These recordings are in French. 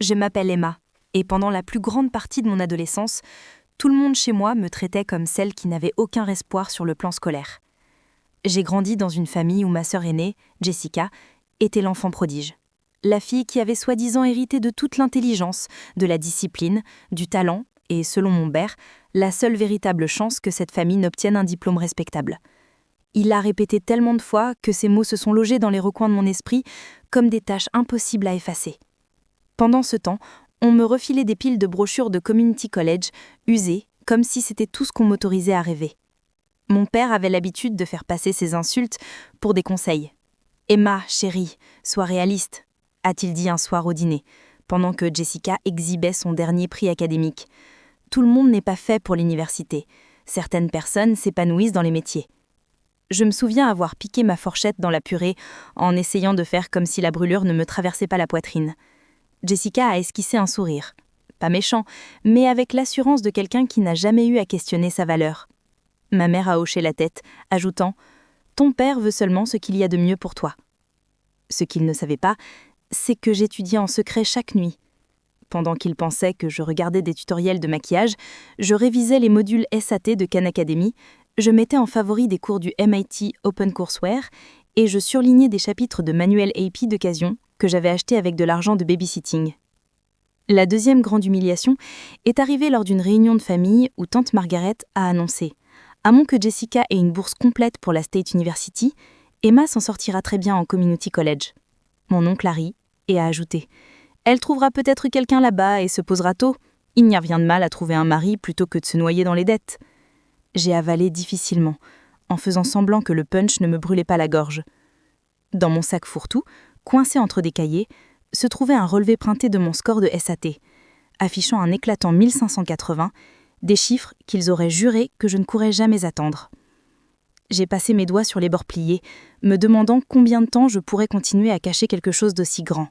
Je m'appelle Emma, et pendant la plus grande partie de mon adolescence, tout le monde chez moi me traitait comme celle qui n'avait aucun espoir sur le plan scolaire. J'ai grandi dans une famille où ma sœur aînée, Jessica, était l'enfant prodige. La fille qui avait soi-disant hérité de toute l'intelligence, de la discipline, du talent et, selon mon père, la seule véritable chance que cette famille n'obtienne un diplôme respectable. Il l'a répété tellement de fois que ces mots se sont logés dans les recoins de mon esprit comme des tâches impossibles à effacer. Pendant ce temps, on me refilait des piles de brochures de community college, usées, comme si c'était tout ce qu'on m'autorisait à rêver. Mon père avait l'habitude de faire passer ses insultes pour des conseils. « Emma, chérie, sois réaliste », a-t-il dit un soir au dîner, pendant que Jessica exhibait son dernier prix académique. Tout le monde n'est pas fait pour l'université. Certaines personnes s'épanouissent dans les métiers. Je me souviens avoir piqué ma fourchette dans la purée en essayant de faire comme si la brûlure ne me traversait pas la poitrine. Jessica a esquissé un sourire. Pas méchant, mais avec l'assurance de quelqu'un qui n'a jamais eu à questionner sa valeur. Ma mère a hoché la tête, ajoutant « Ton père veut seulement ce qu'il y a de mieux pour toi ». Ce qu'il ne savait pas, c'est que j'étudiais en secret chaque nuit. Pendant qu'il pensait que je regardais des tutoriels de maquillage, je révisais les modules SAT de Khan Academy, je mettais en favori des cours du MIT OpenCourseWare et je surlignais des chapitres de manuels AP d'occasion que j'avais achetés avec de l'argent de babysitting. La deuxième grande humiliation est arrivée lors d'une réunion de famille où tante Margaret a annoncé « À moins que Jessica ait une bourse complète pour la State University, Emma s'en sortira très bien en Community College. » Mon oncle a ri et a ajouté « Elle trouvera peut-être quelqu'un là-bas et se posera tôt. Il n'y a rien de mal à trouver un mari plutôt que de se noyer dans les dettes. » J'ai avalé difficilement, en faisant semblant que le punch ne me brûlait pas la gorge. Dans mon sac fourre-tout, coincé entre des cahiers, se trouvait un relevé printé de mon score de SAT, affichant un éclatant 1580, des chiffres qu'ils auraient juré que je ne pourrais jamais atteindre. J'ai passé mes doigts sur les bords pliés, me demandant combien de temps je pourrais continuer à cacher quelque chose d'aussi grand.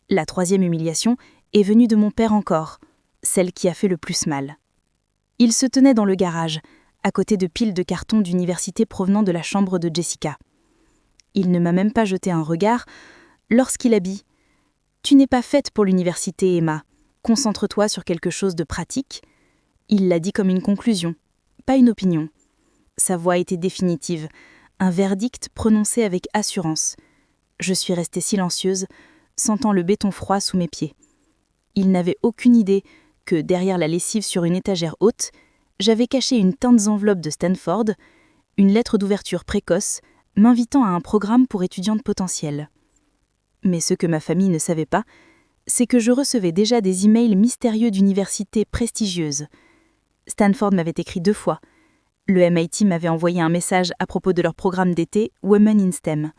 La troisième humiliation est venue de mon père encore, celle qui a fait le plus mal. Il se tenait dans le garage, à côté de piles de cartons d'université provenant de la chambre de Jessica. Il ne m'a même pas jeté un regard lorsqu'il a dit « Tu n'es pas faite pour l'université, Emma. Concentre-toi sur quelque chose de pratique. » Il l'a dit comme une conclusion, pas une opinion. Sa voix était définitive, un verdict prononcé avec assurance. Je suis restée silencieuse, sentant le béton froid sous mes pieds. Il n'avait aucune idée que, derrière la lessive sur une étagère haute, j'avais caché une teinte enveloppe de Stanford, une lettre d'ouverture précoce, m'invitant à un programme pour étudiantes potentielles. Mais ce que ma famille ne savait pas, c'est que je recevais déjà des emails mystérieux d'universités prestigieuses. Stanford m'avait écrit 2 fois. Le MIT m'avait envoyé un message à propos de leur programme d'été Women in STEM.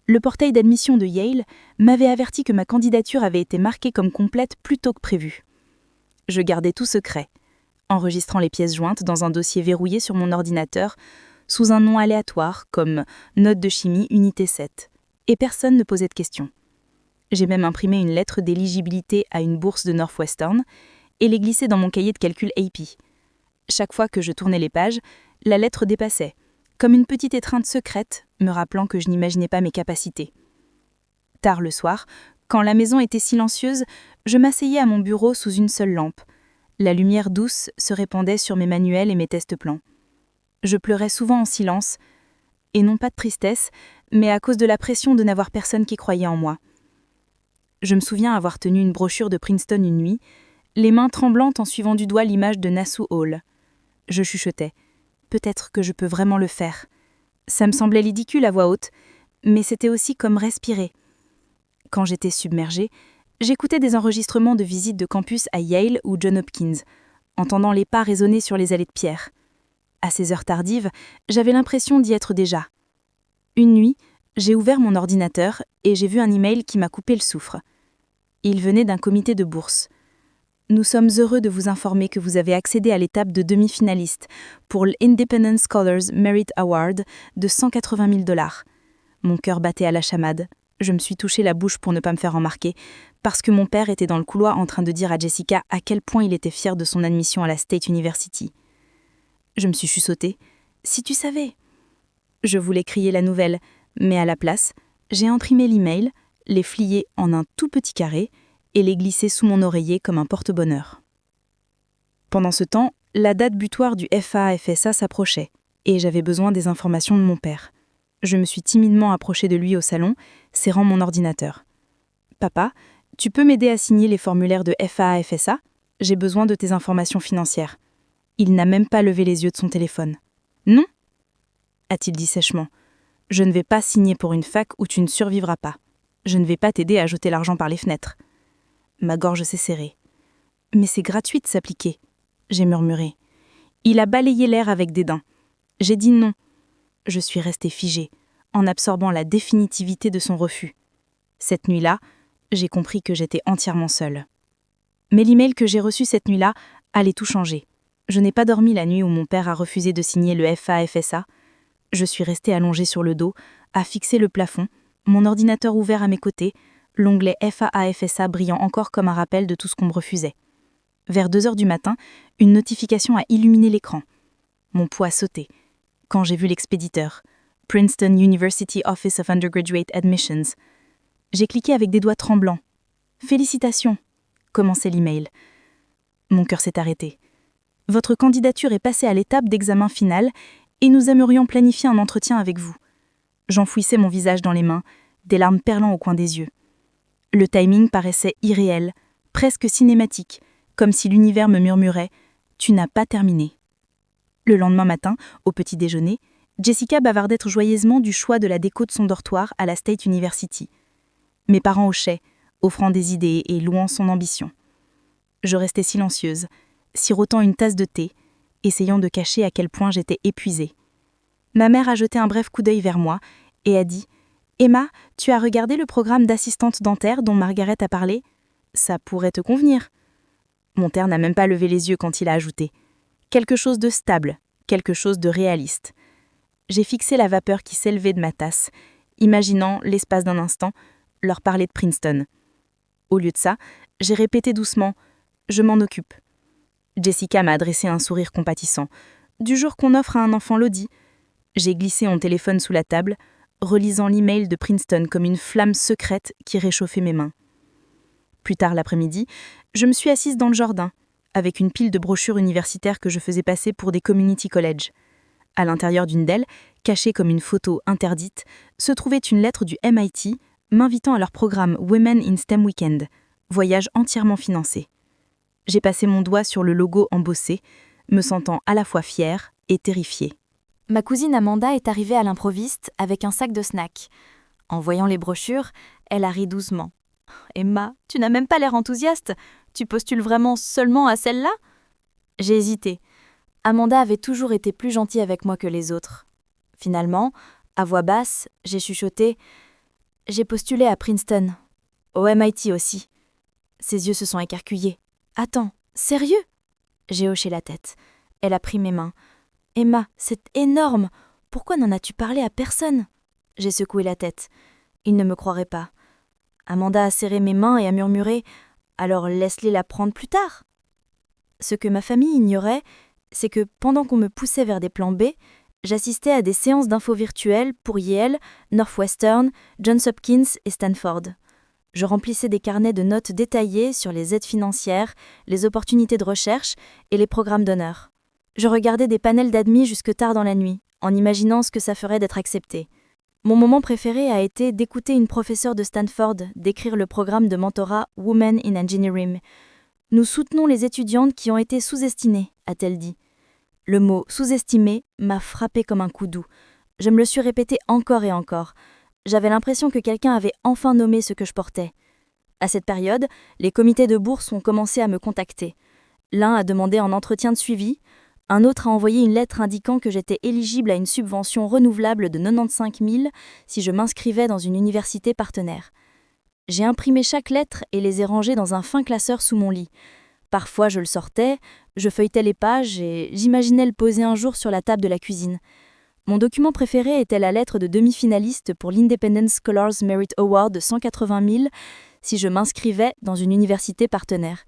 Le portail d'admission de Yale m'avait averti que ma candidature avait été marquée comme complète plus tôt que prévu. Je gardais tout secret, enregistrant les pièces jointes dans un dossier verrouillé sur mon ordinateur, sous un nom aléatoire comme « Note de chimie unité 7 », et personne ne posait de questions. J'ai même imprimé une lettre d'éligibilité à une bourse de Northwestern et l'ai glissée dans mon cahier de calcul AP. Chaque fois que je tournais les pages, la lettre dépassait, comme une petite étreinte secrète, me rappelant que je n'imaginais pas mes capacités. Tard le soir, quand la maison était silencieuse, je m'asseyais à mon bureau sous une seule lampe. La lumière douce se répandait sur mes manuels et mes tests plans. Je pleurais souvent en silence, et non pas de tristesse, mais à cause de la pression de n'avoir personne qui croyait en moi. Je me souviens avoir tenu une brochure de Princeton une nuit, les mains tremblantes en suivant du doigt l'image de Nassau Hall. Je chuchotais. Peut-être que je peux vraiment le faire. Ça me semblait ridicule à voix haute, mais c'était aussi comme respirer. Quand j'étais submergée, j'écoutais des enregistrements de visites de campus à Yale ou Johns Hopkins, entendant les pas résonner sur les allées de pierre. À ces heures tardives, j'avais l'impression d'y être déjà. Une nuit, j'ai ouvert mon ordinateur et j'ai vu un email qui m'a coupé le souffle. Il venait d'un comité de bourse. Nous sommes heureux de vous informer que vous avez accédé à l'étape de demi-finaliste pour l'Independent Scholars Merit Award de 180 000 $. Mon cœur battait à la chamade. Je me suis touché la bouche pour ne pas me faire remarquer, parce que mon père était dans le couloir en train de dire à Jessica à quel point il était fier de son admission à la State University. Je me suis chuchotée. « Si tu savais !» Je voulais crier la nouvelle, mais à la place, j'ai imprimé l'email, l'ai plié en un tout petit carré et les glisser sous mon oreiller comme un porte-bonheur. Pendant ce temps, la date butoir du FA-FSA s'approchait, et j'avais besoin des informations de mon père. Je me suis timidement approchée de lui au salon, serrant mon ordinateur. « Papa, tu peux m'aider à signer les formulaires de FA-FSA ? J'ai besoin de tes informations financières. » Il n'a même pas levé les yeux de son téléphone. « Non ?» a-t-il dit sèchement. « Je ne vais pas signer pour une fac où tu ne survivras pas. Je ne vais pas t'aider à jeter l'argent par les fenêtres. » Ma gorge s'est serrée. « Mais c'est gratuit de s'appliquer. » J'ai murmuré. Il a balayé l'air avec dédain. J'ai dit non. Je suis restée figée, en absorbant la définitivité de son refus. Cette nuit-là, j'ai compris que j'étais entièrement seule. Mais l'email que j'ai reçu cette nuit-là allait tout changer. Je n'ai pas dormi la nuit où mon père a refusé de signer le FA-FSA. Je suis restée allongée sur le dos, à fixer le plafond, mon ordinateur ouvert à mes côtés, l'onglet FA-FSA brillant encore comme un rappel de tout ce qu'on me refusait. Vers 2 heures du matin, une notification a illuminé l'écran. Mon pouls a sauté. Quand j'ai vu l'expéditeur, Princeton University Office of Undergraduate Admissions, j'ai cliqué avec des doigts tremblants. « Félicitations !» commençait l'email. Mon cœur s'est arrêté. « Votre candidature est passée à l'étape d'examen final et nous aimerions planifier un entretien avec vous. » J'enfouissais mon visage dans les mains, des larmes perlant au coin des yeux. Le timing paraissait irréel, presque cinématique, comme si l'univers me murmurait « Tu n'as pas terminé ». Le lendemain matin, au petit déjeuner, Jessica bavardait joyeusement du choix de la déco de son dortoir à la State University. Mes parents hochaient, offrant des idées et louant son ambition. Je restais silencieuse, sirotant une tasse de thé, essayant de cacher à quel point j'étais épuisée. Ma mère a jeté un bref coup d'œil vers moi et a dit « Emma, tu as regardé le programme d'assistante dentaire dont Margaret a parlé ? Ça pourrait te convenir. » Mon père n'a même pas levé les yeux quand il a ajouté « Quelque chose de stable, quelque chose de réaliste. » J'ai fixé la vapeur qui s'élevait de ma tasse, imaginant, l'espace d'un instant, leur parler de Princeton. Au lieu de ça, j'ai répété doucement « Je m'en occupe ». Jessica m'a adressé un sourire compatissant. Du jour qu'on offre à un enfant lodi. J'ai glissé mon téléphone sous la table, relisant l'email de Princeton comme une flamme secrète qui réchauffait mes mains. Plus tard l'après-midi, je me suis assise dans le jardin, avec une pile de brochures universitaires que je faisais passer pour des community colleges. À l'intérieur d'une d'elles, cachée comme une photo interdite, se trouvait une lettre du MIT m'invitant à leur programme Women in STEM Weekend, voyage entièrement financé. J'ai passé mon doigt sur le logo embossé, me sentant à la fois fière et terrifiée. Ma cousine Amanda est arrivée à l'improviste avec un sac de snacks. En voyant les brochures, elle a ri doucement. « Emma, tu n'as même pas l'air enthousiaste. Tu postules vraiment seulement à celle-là ?» J'ai hésité. Amanda avait toujours été plus gentille avec moi que les autres. Finalement, à voix basse, j'ai chuchoté « J'ai postulé à Princeton. Au MIT aussi. » Ses yeux se sont écarquillés. « Attends, sérieux ?» J'ai hoché la tête. Elle a pris mes mains. « Emma, c'est énorme. Pourquoi n'en as-tu parlé à personne ?» J'ai secoué la tête. Il ne me croirait pas. Amanda a serré mes mains et a murmuré « Alors laisse-les la prendre plus tard. » Ce que ma famille ignorait, c'est que pendant qu'on me poussait vers des plans B, j'assistais à des séances d'infos virtuelles pour Yale, Northwestern, Johns Hopkins et Stanford. Je remplissais des carnets de notes détaillés sur les aides financières, les opportunités de recherche et les programmes d'honneur. Je regardais des panels d'admis jusque tard dans la nuit, en imaginant ce que ça ferait d'être accepté. Mon moment préféré a été d'écouter une professeure de Stanford décrire le programme de mentorat Women in Engineering. « Nous soutenons les étudiantes qui ont été sous-estimées », a-t-elle dit. Le mot « sous-estimé » m'a frappé comme un coup doux. Je me le suis répété encore et encore. J'avais l'impression que quelqu'un avait enfin nommé ce que je portais. À cette période, les comités de bourse ont commencé à me contacter. L'un a demandé un entretien de suivi, un autre a envoyé une lettre indiquant que j'étais éligible à une subvention renouvelable de 95 000 si je m'inscrivais dans une université partenaire. J'ai imprimé chaque lettre et les ai rangées dans un fin classeur sous mon lit. Parfois je le sortais, je feuilletais les pages et j'imaginais le poser un jour sur la table de la cuisine. Mon document préféré était la lettre de demi-finaliste pour l'Independent Scholars Merit Award de 180 000 si je m'inscrivais dans une université partenaire.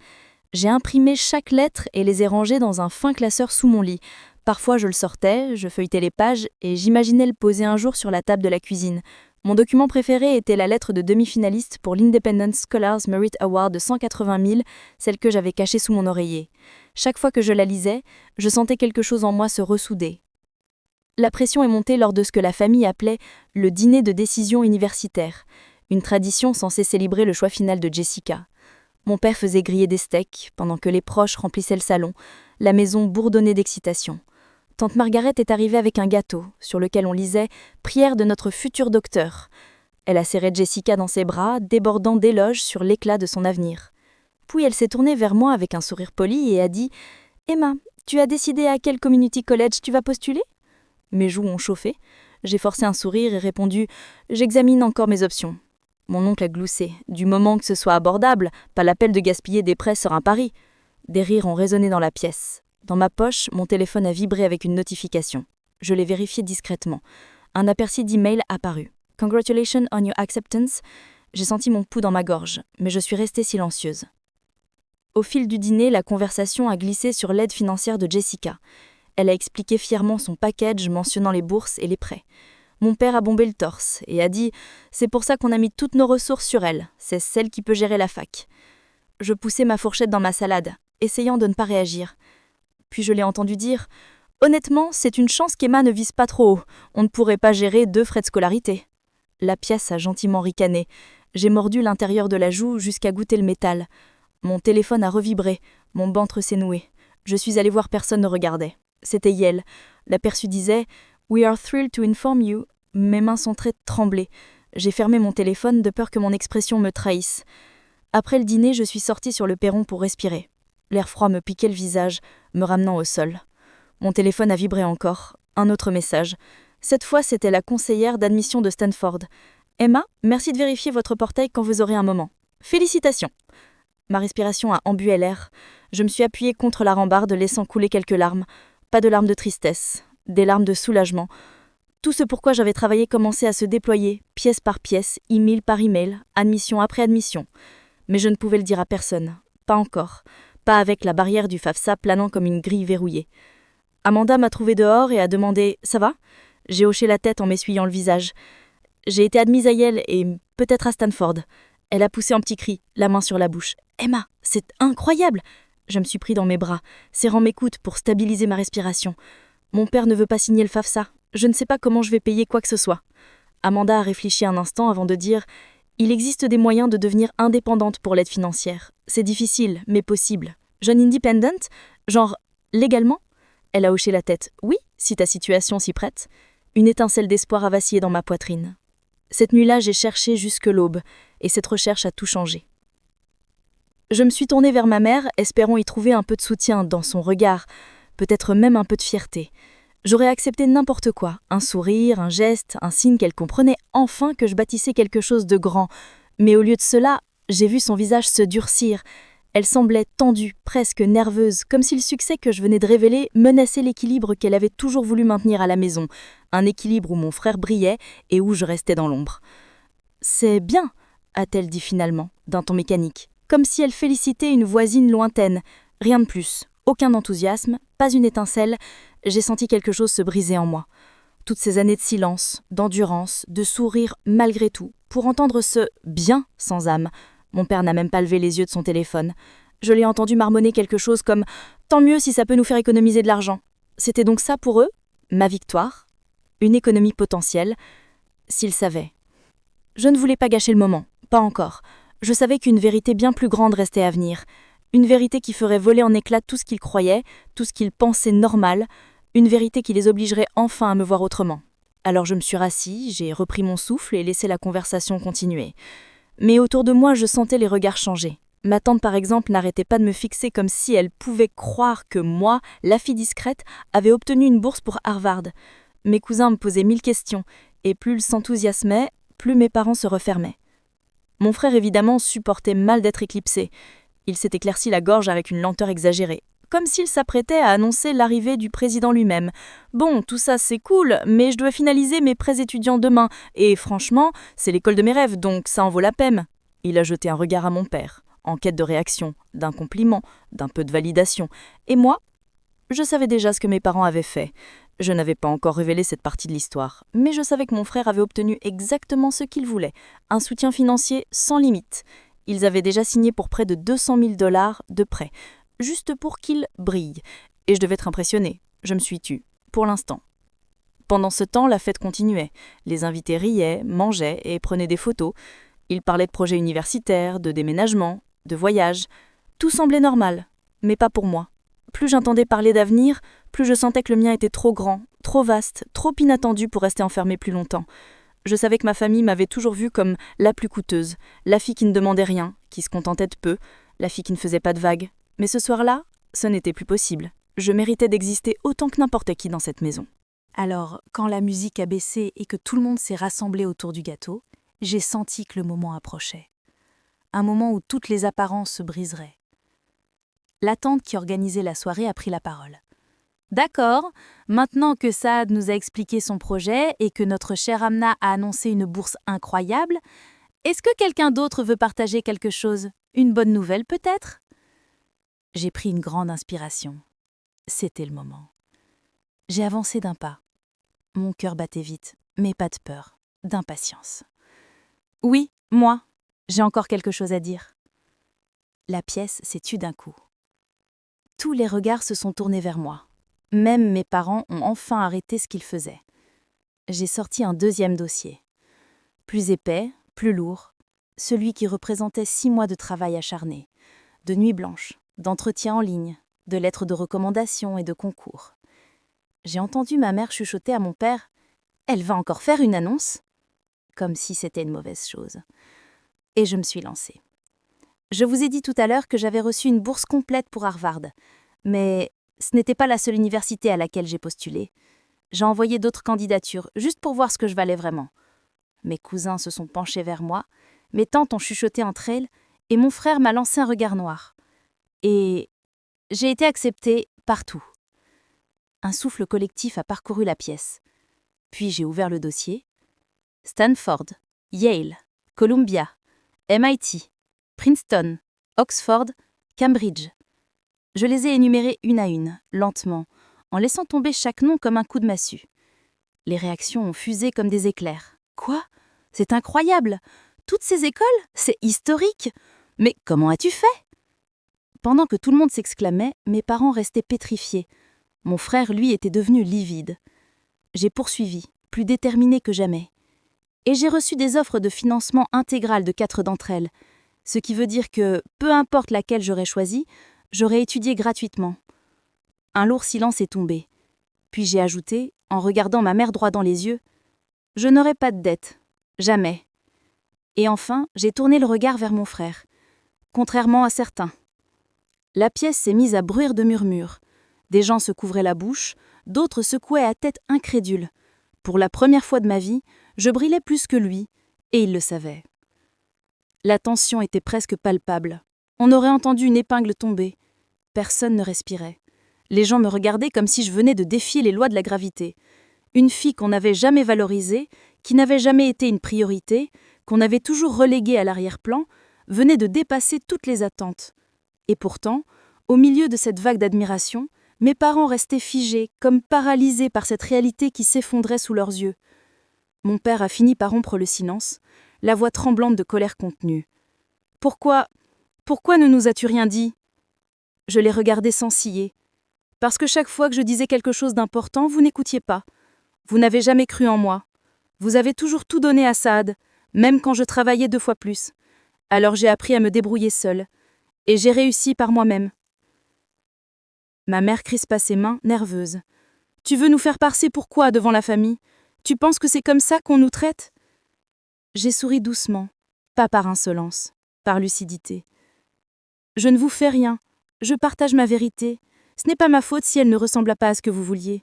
J'ai imprimé chaque lettre et les ai rangées dans un fin classeur sous mon lit. Parfois je le sortais, je feuilletais les pages et j'imaginais le poser un jour sur la table de la cuisine. Mon document préféré était la lettre de demi-finaliste pour l'Independent Scholars Merit Award de 180 000, celle que j'avais cachée sous mon oreiller. Chaque fois que je la lisais, je sentais quelque chose en moi se ressouder. La pression est montée lors de ce que la famille appelait le dîner de décision universitaire, une tradition censée célébrer le choix final de Jessica. Mon père faisait griller des steaks, pendant que les proches remplissaient le salon, la maison bourdonnait d'excitation. Tante Margaret est arrivée avec un gâteau, sur lequel on lisait « Prière de notre futur docteur ». Elle a serré Jessica dans ses bras, débordant d'éloges sur l'éclat de son avenir. Puis elle s'est tournée vers moi avec un sourire poli et a dit « Emma, tu as décidé à quel community college tu vas postuler ?» Mes joues ont chauffé. J'ai forcé un sourire et répondu « J'examine encore mes options ». Mon oncle a gloussé. Du moment que ce soit abordable, pas l'appel de gaspiller des prêts sur un pari. Des rires ont résonné dans la pièce. Dans ma poche, mon téléphone a vibré avec une notification. Je l'ai vérifié discrètement. Un aperçu d'email apparut. « Congratulations on your acceptance ». J'ai senti mon pouls dans ma gorge, mais je suis restée silencieuse. Au fil du dîner, la conversation a glissé sur l'aide financière de Jessica. Elle a expliqué fièrement son package mentionnant les bourses et les prêts. Mon père a bombé le torse et a dit « C'est pour ça qu'on a mis toutes nos ressources sur elle, c'est celle qui peut gérer la fac ». Je poussais ma fourchette dans ma salade, essayant de ne pas réagir. Puis je l'ai entendu dire « Honnêtement, c'est une chance qu'Emma ne vise pas trop haut, on ne pourrait pas gérer 2 frais de scolarité ». La pièce a gentiment ricané. J'ai mordu l'intérieur de la joue jusqu'à goûter le métal. Mon téléphone a revibré, mon ventre s'est noué. Je suis allée voir, personne ne regardait. C'était Yale. L'aperçu disait « We are thrilled to inform you ». Mes mains sont très tremblées. J'ai fermé mon téléphone de peur que mon expression me trahisse. Après le dîner, je suis sortie sur le perron pour respirer. L'air froid me piquait le visage, me ramenant au sol. Mon téléphone a vibré encore. Un autre message. Cette fois, c'était la conseillère d'admission de Stanford. « Emma, merci de vérifier votre portail quand vous aurez un moment. Félicitations !» Ma respiration a embué l'air. Je me suis appuyée contre la rambarde, laissant couler quelques larmes. Pas de larmes de tristesse, des larmes de soulagement. Tout ce pourquoi j'avais travaillé commençait à se déployer, pièce par pièce, email par email, admission après admission. Mais je ne pouvais le dire à personne. Pas encore. Pas avec la barrière du FAFSA planant comme une grille verrouillée. Amanda m'a trouvée dehors et a demandé « Ça va ?» J'ai hoché la tête en m'essuyant le visage. J'ai été admise à Yale et peut-être à Stanford. Elle a poussé un petit cri, la main sur la bouche. « Emma, c'est incroyable !» Je me suis pris dans mes bras, serrant mes coudes pour stabiliser ma respiration. Mon père ne veut pas signer le FAFSA. Je ne sais pas comment je vais payer quoi que ce soit. Amanda a réfléchi un instant avant de dire « Il existe des moyens de devenir indépendante pour l'aide financière. C'est difficile, mais possible. Jeune independent ? Genre, légalement ?» Elle a hoché la tête. « Oui, si ta situation s'y prête. » Une étincelle d'espoir a vacillé dans ma poitrine. Cette nuit-là, j'ai cherché jusque l'aube, et cette recherche a tout changé. Je me suis tournée vers ma mère, espérant y trouver un peu de soutien dans son regard, peut-être même un peu de fierté. J'aurais accepté n'importe quoi, un sourire, un geste, un signe qu'elle comprenait enfin que je bâtissais quelque chose de grand. Mais au lieu de cela, j'ai vu son visage se durcir. Elle semblait tendue, presque nerveuse, comme si le succès que je venais de révéler menaçait l'équilibre qu'elle avait toujours voulu maintenir à la maison, un équilibre où mon frère brillait et où je restais dans l'ombre. « C'est bien », a-t-elle dit finalement, d'un ton mécanique, comme si elle félicitait une voisine lointaine. Rien de plus, aucun enthousiasme, pas une étincelle. J'ai senti quelque chose se briser en moi. Toutes ces années de silence, d'endurance, de sourire malgré tout, pour entendre ce « bien » sans âme. Mon père n'a même pas levé les yeux de son téléphone. Je l'ai entendu marmonner quelque chose comme « Tant mieux si ça peut nous faire économiser de l'argent ». C'était donc ça pour eux, ma victoire, une économie potentielle, s'ils savaient. Je ne voulais pas gâcher le moment, pas encore. Je savais qu'une vérité bien plus grande restait à venir. Une vérité qui ferait voler en éclats tout ce qu'ils croyaient, tout ce qu'ils pensaient normal, une vérité qui les obligerait enfin à me voir autrement. Alors je me suis rassis, j'ai repris mon souffle et laissé la conversation continuer. Mais autour de moi, je sentais les regards changer. Ma tante, par exemple, n'arrêtait pas de me fixer comme si elle pouvait croire que moi, la fille discrète, avait obtenu une bourse pour Harvard. Mes cousins me posaient 1000 questions, et plus ils s'enthousiasmaient, plus mes parents se refermaient. Mon frère, évidemment, supportait mal d'être éclipsé. Il s'est éclairci la gorge avec une lenteur exagérée, comme s'il s'apprêtait à annoncer l'arrivée du président lui-même. « Bon, tout ça c'est cool, mais je dois finaliser mes prêts étudiants demain, et franchement, c'est l'école de mes rêves, donc ça en vaut la peine. » Il a jeté un regard à mon père, en quête de réaction, d'un compliment, d'un peu de validation. Et moi, je savais déjà ce que mes parents avaient fait. Je n'avais pas encore révélé cette partie de l'histoire, mais je savais que mon frère avait obtenu exactement ce qu'il voulait, un soutien financier sans limite. Ils avaient déjà signé pour près de 200 000 $ de prêt, juste pour qu'il brille. Et je devais être impressionnée. Je me suis tue, pour l'instant. Pendant ce temps, la fête continuait. Les invités riaient, mangeaient et prenaient des photos. Ils parlaient de projets universitaires, de déménagement, de voyages. Tout semblait normal, mais pas pour moi. Plus j'entendais parler d'avenir, plus je sentais que le mien était trop grand, trop vaste, trop inattendu pour rester enfermé plus longtemps. Je savais que ma famille m'avait toujours vue comme la plus coûteuse, la fille qui ne demandait rien, qui se contentait de peu, la fille qui ne faisait pas de vagues. Mais ce soir-là, ce n'était plus possible. Je méritais d'exister autant que n'importe qui dans cette maison. Alors, quand la musique a baissé et que tout le monde s'est rassemblé autour du gâteau, j'ai senti que le moment approchait. Un moment où toutes les apparences se briseraient. La tante qui organisait la soirée a pris la parole. D'accord, maintenant que Saad nous a expliqué son projet et que notre chère Amna a annoncé une bourse incroyable, est-ce que quelqu'un d'autre veut partager quelque chose? Une bonne nouvelle peut-être? J'ai pris une grande inspiration. C'était le moment. J'ai avancé d'un pas. Mon cœur battait vite, mais pas de peur, d'impatience. Oui, moi, j'ai encore quelque chose à dire. La pièce s'est tue d'un coup. Tous les regards se sont tournés vers moi. Même mes parents ont enfin arrêté ce qu'ils faisaient. J'ai sorti un deuxième dossier. Plus épais, plus lourd. Celui qui représentait 6 mois de travail acharné, de nuits blanches, d'entretiens en ligne, de lettres de recommandation et de concours. J'ai entendu ma mère chuchoter à mon père « Elle va encore faire une annonce ?» comme si c'était une mauvaise chose. Et je me suis lancée. Je vous ai dit tout à l'heure que j'avais reçu une bourse complète pour Harvard, mais ce n'était pas la seule université à laquelle j'ai postulé. J'ai envoyé d'autres candidatures, juste pour voir ce que je valais vraiment. Mes cousins se sont penchés vers moi, mes tantes ont chuchoté entre elles, et mon frère m'a lancé un regard noir. Et j'ai été acceptée partout. Un souffle collectif a parcouru la pièce. Puis j'ai ouvert le dossier. Stanford, Yale, Columbia, MIT, Princeton, Oxford, Cambridge. Je les ai énumérés une à une, lentement, en laissant tomber chaque nom comme un coup de massue. Les réactions ont fusé comme des éclairs. Quoi? C'est incroyable! Toutes ces écoles? C'est historique! Mais comment as-tu fait? Pendant que tout le monde s'exclamait, mes parents restaient pétrifiés. Mon frère, lui, était devenu livide. J'ai poursuivi, plus déterminé que jamais. Et j'ai reçu des offres de financement intégral de 4 d'entre elles, ce qui veut dire que, peu importe laquelle j'aurais choisie, j'aurais étudié gratuitement. Un lourd silence est tombé. Puis j'ai ajouté, en regardant ma mère droit dans les yeux, « Je n'aurai pas de dette. Jamais. » Et enfin, j'ai tourné le regard vers mon frère. Contrairement à certains. La pièce s'est mise à bruire de murmures. Des gens se couvraient la bouche, d'autres secouaient à tête incrédule. Pour la première fois de ma vie, je brillais plus que lui, et il le savait. La tension était presque palpable. On aurait entendu une épingle tomber. Personne ne respirait. Les gens me regardaient comme si je venais de défier les lois de la gravité. Une fille qu'on n'avait jamais valorisée, qui n'avait jamais été une priorité, qu'on avait toujours reléguée à l'arrière-plan, venait de dépasser toutes les attentes. Et pourtant, au milieu de cette vague d'admiration, mes parents restaient figés, comme paralysés par cette réalité qui s'effondrait sous leurs yeux. Mon père a fini par rompre le silence, la voix tremblante de colère contenue. « Pourquoi ne nous as-tu rien dit ?» Je les regardais sans ciller. « Parce que chaque fois que je disais quelque chose d'important, vous n'écoutiez pas. Vous n'avez jamais cru en moi. Vous avez toujours tout donné à Saad, même quand je travaillais 2 fois plus. Alors j'ai appris à me débrouiller seule. Et j'ai réussi par moi-même. » Ma mère crispa ses mains, nerveuse. « Tu veux nous faire passer pour quoi devant la famille? Tu penses que c'est comme ça qu'on nous traite ?» J'ai souri doucement, pas par insolence, par lucidité. « Je ne vous fais rien. Je partage ma vérité. Ce n'est pas ma faute si elle ne ressembla pas à ce que vous vouliez. »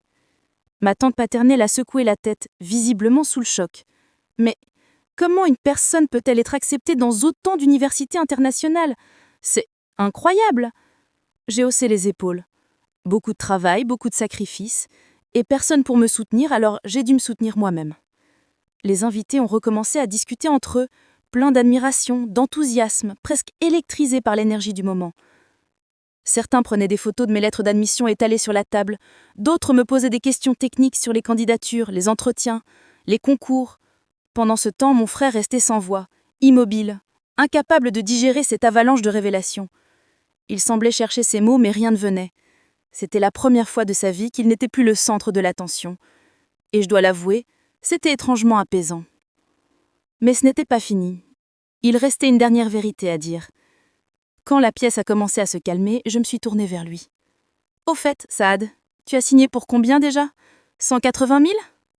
Ma tante paternelle a secoué la tête, visiblement sous le choc. « Mais comment une personne peut-elle être acceptée dans autant d'universités internationales? C'est incroyable !» J'ai haussé les épaules. Beaucoup de travail, beaucoup de sacrifices, et personne pour me soutenir, alors j'ai dû me soutenir moi-même. Les invités ont recommencé à discuter entre eux, pleins d'admiration, d'enthousiasme, presque électrisés par l'énergie du moment. Certains prenaient des photos de mes lettres d'admission étalées sur la table, d'autres me posaient des questions techniques sur les candidatures, les entretiens, les concours. Pendant ce temps, mon frère restait sans voix, immobile, incapable de digérer cette avalanche de révélations. Il semblait chercher ses mots, mais rien ne venait. C'était la première fois de sa vie qu'il n'était plus le centre de l'attention. Et je dois l'avouer, c'était étrangement apaisant. Mais ce n'était pas fini. Il restait une dernière vérité à dire. Quand la pièce a commencé à se calmer, je me suis tournée vers lui. « Au fait, Saad, tu as signé pour combien déjà ? 180 000 ?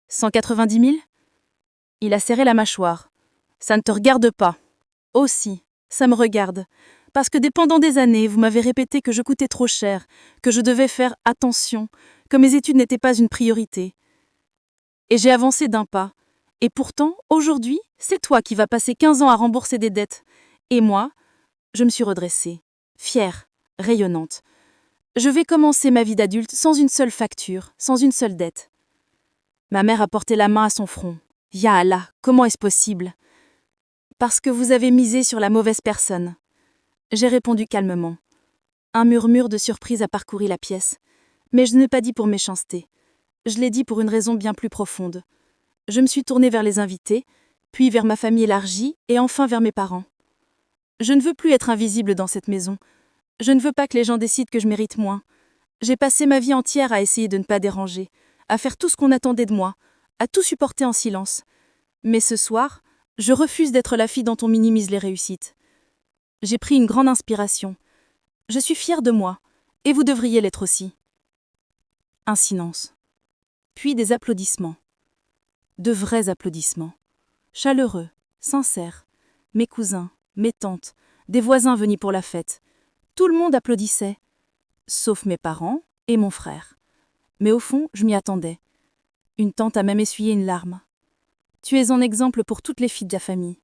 190 000 ?» Il a serré la mâchoire. « Ça ne te regarde pas. »« Aussi, ça me regarde. Parce que pendant des années, vous m'avez répété que je coûtais trop cher, que je devais faire attention, que mes études n'étaient pas une priorité. Et j'ai avancé d'un pas. Et pourtant, aujourd'hui, c'est toi qui vas passer 15 ans à rembourser des dettes. Et moi, je me suis redressée, fière, rayonnante. Je vais commencer ma vie d'adulte sans une seule facture, sans une seule dette. » Ma mère a porté la main à son front. « Ya Allah, comment est-ce possible ? » »« Parce que vous avez misé sur la mauvaise personne. » J'ai répondu calmement. Un murmure de surprise a parcouru la pièce. Mais je ne l'ai pas dit pour méchanceté. Je l'ai dit pour une raison bien plus profonde. Je me suis tournée vers les invités, puis vers ma famille élargie et enfin vers mes parents. Je ne veux plus être invisible dans cette maison. Je ne veux pas que les gens décident que je mérite moins. J'ai passé ma vie entière à essayer de ne pas déranger, à faire tout ce qu'on attendait de moi, à tout supporter en silence. Mais ce soir, je refuse d'être la fille dont on minimise les réussites. J'ai pris une grande inspiration. Je suis fière de moi, et vous devriez l'être aussi. Un silence. Puis des applaudissements. De vrais applaudissements. Chaleureux, sincères. Mes cousins, mes tantes, des voisins venus pour la fête. Tout le monde applaudissait, sauf mes parents et mon frère. Mais au fond, je m'y attendais. Une tante a même essuyé une larme. « Tu es un exemple pour toutes les filles de la famille. »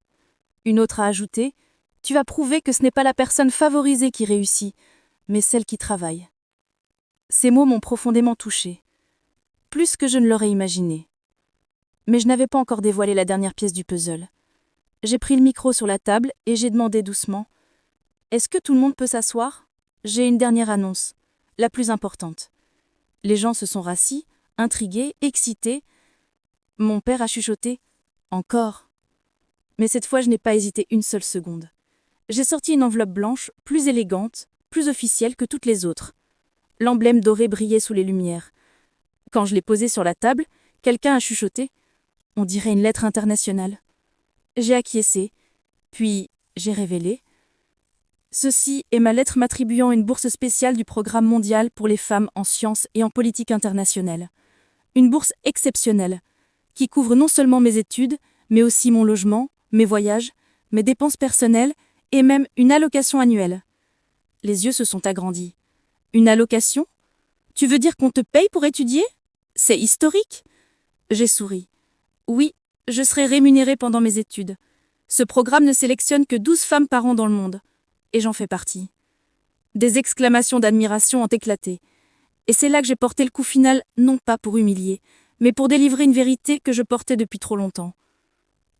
Une autre a ajouté « Tu vas prouver que ce n'est pas la personne favorisée qui réussit, mais celle qui travaille. » Ces mots m'ont profondément touchée, plus que je ne l'aurais imaginé. Mais je n'avais pas encore dévoilé la dernière pièce du puzzle. J'ai pris le micro sur la table et j'ai demandé doucement « Est-ce que tout le monde peut s'asseoir ? J'ai une dernière annonce, la plus importante. » Les gens se sont rassis, intrigués, excités. Mon père a chuchoté « Encore ?» Mais cette fois, je n'ai pas hésité une seule seconde. J'ai sorti une enveloppe blanche, plus élégante, plus officielle que toutes les autres. L'emblème doré brillait sous les lumières. Quand je l'ai posée sur la table, quelqu'un a chuchoté « On dirait une lettre internationale. » J'ai acquiescé, puis j'ai révélé « Ceci est ma lettre m'attribuant une bourse spéciale du Programme mondial pour les femmes en sciences et en politique internationale. Une bourse exceptionnelle, qui couvre non seulement mes études, mais aussi mon logement, mes voyages, mes dépenses personnelles et même une allocation annuelle. » Les yeux se sont agrandis. « Une allocation ? Tu veux dire qu'on te paye pour étudier ? C'est historique ?» J'ai souri. « Oui, je serai rémunérée pendant mes études. Ce programme ne sélectionne que 12 femmes par an dans le monde. Et j'en fais partie. » Des exclamations d'admiration ont éclaté. Et c'est là que j'ai porté le coup final, non pas pour humilier, mais pour délivrer une vérité que je portais depuis trop longtemps.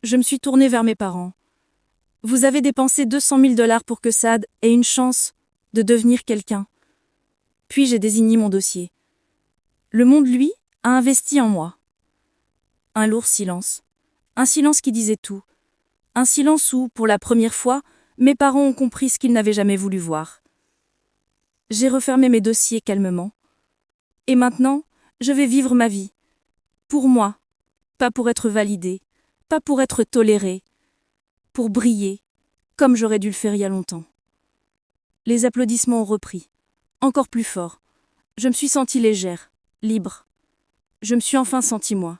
Je me suis tournée vers mes parents. « Vous avez dépensé 200 000 $ pour que Saad ait une chance de devenir quelqu'un. » Puis j'ai désigné mon dossier. Le monde, lui, a investi en moi. Un lourd silence. Un silence qui disait tout. Un silence où, pour la première fois, mes parents ont compris ce qu'ils n'avaient jamais voulu voir. J'ai refermé mes dossiers calmement. Et maintenant, je vais vivre ma vie. Pour moi, pas pour être validée, pas pour être tolérée, pour briller, comme j'aurais dû le faire il y a longtemps. Les applaudissements ont repris, encore plus fort. Je me suis sentie légère, libre. Je me suis enfin sentie moi.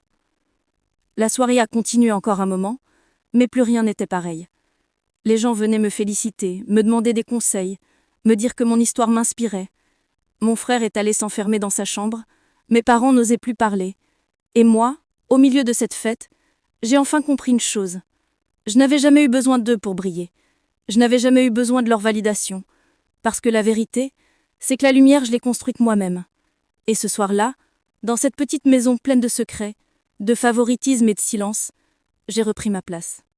La soirée a continué encore un moment, mais plus rien n'était pareil. Les gens venaient me féliciter, me demander des conseils, me dire que mon histoire m'inspirait. Mon frère est allé s'enfermer dans sa chambre, mes parents n'osaient plus parler. Et moi, au milieu de cette fête, j'ai enfin compris une chose. Je n'avais jamais eu besoin d'eux pour briller. Je n'avais jamais eu besoin de leur validation. Parce que la vérité, c'est que la lumière, je l'ai construite moi-même. Et ce soir-là, dans cette petite maison pleine de secrets, de favoritisme et de silence, j'ai repris ma place.